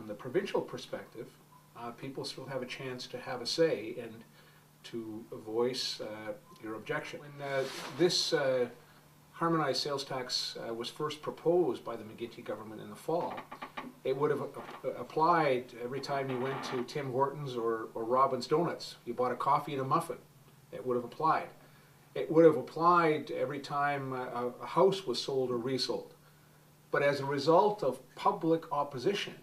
from the provincial perspective, people still have a chance to have a say and to voice your objection. When this harmonized sales tax was first proposed by the McGuinty government in the fall, it would have applied every time you went to Tim Hortons or Robin's Donuts. You bought a coffee and a muffin. It would have applied. It would have applied every time a house was sold or resold. But as a result of public opposition,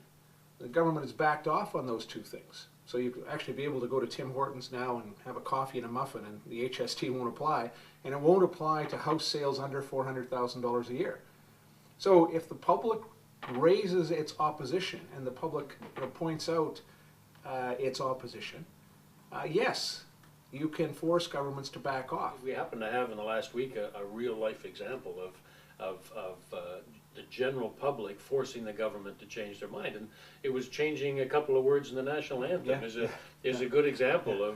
the government has backed off on those two things. So you could actually be able to go to Tim Hortons now and have a coffee and a muffin, and the HST won't apply, and it won't apply to house sales under $400,000 a year. So if the public raises its opposition and the public points out its opposition, yes, you can force governments to back off. We happen to have in the last week a real life example of the general public forcing the government to change their mind, and it was changing a couple of words in the national anthem. Is a good example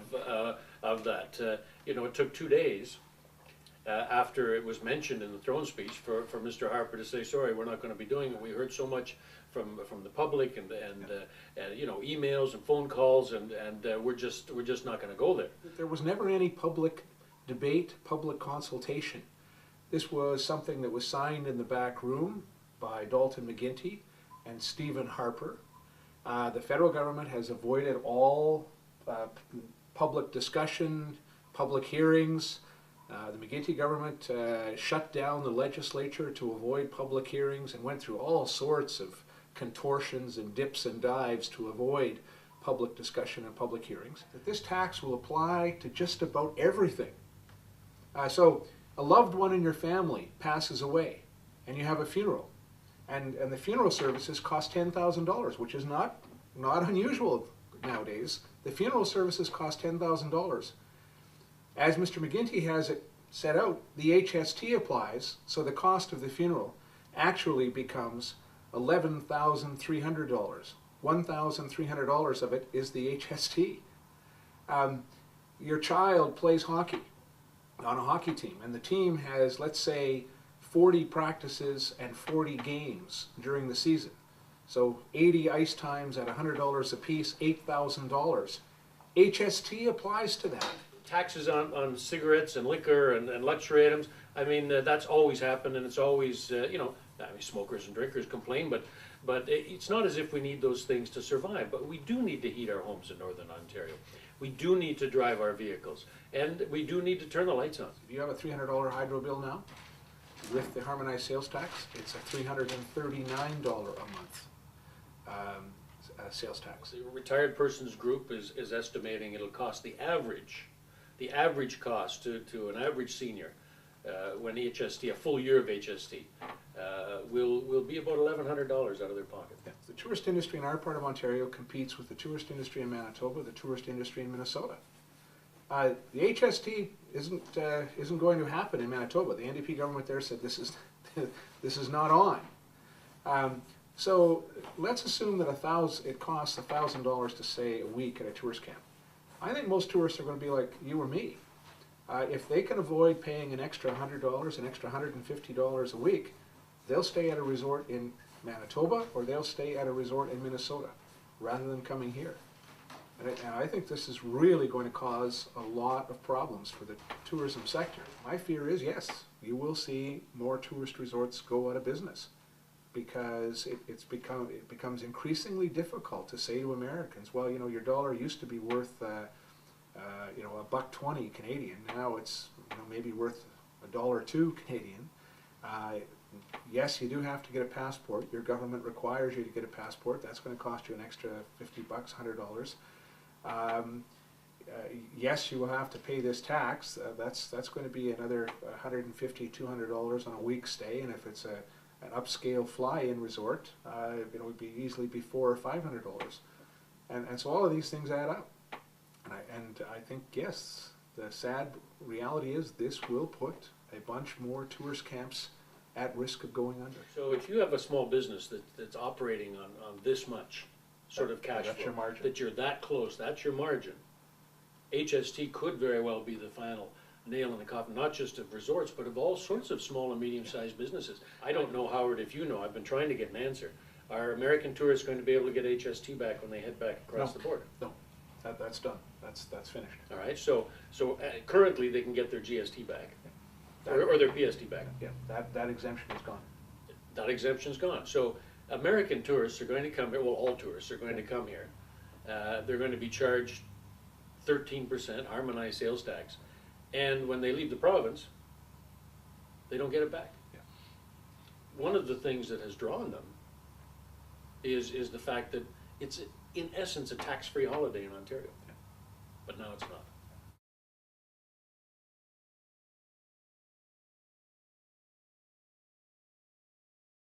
of that. You know, it took 2 days after it was mentioned in the throne speech for Mr. Harper to say, sorry, we're not going to be doing it. We heard so much from the public and you know, emails and phone calls, and we're just not going to go there. There was never any public debate, public consultation. This was something that was signed in the back room by Dalton McGuinty and Stephen Harper. The federal government has avoided all public discussion, public hearings. The McGuinty government shut down the legislature to avoid public hearings and went through all sorts of contortions and dips and dives to avoid public discussion and public hearings. That this tax will apply to just about everything. So a loved one in your family passes away and you have a funeral, and the funeral services cost $10,000, which is not unusual nowadays. The funeral services cost $10,000. As Mr. McGuinty has it set out, the HST applies, so the cost of the funeral actually becomes $11,300. $1,300 of it is the HST. Your child plays hockey on a hockey team, and the team has, let's say, 40 practices and 40 games during the season. So 80 ice times at $100 a piece, $8,000. HST applies to that. Taxes on cigarettes and liquor and luxury items, I mean, that's always happened, and it's always, you know, I mean, smokers and drinkers complain, but it's not as if we need those things to survive. But we do need to heat our homes in Northern Ontario. We do need to drive our vehicles, and we do need to turn the lights on. If you have a $300 hydro bill now, with the harmonized sales tax, it's a $339 a month sales tax. The retired persons group is estimating it'll cost the average cost to an average senior when HST, a full year of HST, will be about $1,100 out of their pocket. Yeah. The tourist industry in our part of Ontario competes with the tourist industry in Manitoba, the tourist industry in Minnesota. The HST isn't going to happen in Manitoba. The NDP government there said this is not on. So let's assume that it costs $1,000 to stay a week at a tourist camp. I think most tourists are going to be like you or me. If they can avoid paying an extra $100, an extra $150 a week, they'll stay at a resort in Manitoba or they'll stay at a resort in Minnesota rather than coming here. And I think this is really going to cause a lot of problems for the tourism sector. My fear is, yes, you will see more tourist resorts go out of business because it becomes increasingly difficult to say to Americans, well, you know, your dollar used to be worth, you know, $1.20 Canadian. Now it's, you know, maybe worth $1.02 Canadian. Yes, you do have to get a passport. Your government requires you to get a passport. That's going to cost you an extra $50, $100. Yes, you will have to pay this tax. That's going to be another $150, $200 on a week's stay, and if it's an upscale fly-in resort, it would easily be $400 or $500. And so all of these things add up. And I think, yes, the sad reality is this will put a bunch more tourist camps at risk of going under. So if you have a small business that's operating on this much sort of cash flow, your margin. that you're that close, that's your margin, HST could very well be the final nail in the coffin, not just of resorts, but of all sorts of small and medium-sized businesses. I don't know, Howard, if you know, I've been trying to get an answer. Are American tourists going to be able to get HST back when they head back across No. the border? No, that's done. That's finished. All right, so currently they can get their GST back, or their PST back. Yeah, that exemption is gone. That exemption's gone. So American tourists are going to come here, well, all tourists are going to come here. They're going to be charged 13% harmonized sales tax. And when they leave the province, they don't get it back. Yeah. One of the things that has drawn them is the fact that it's in essence a tax-free holiday in Ontario. Yeah. But now it's not.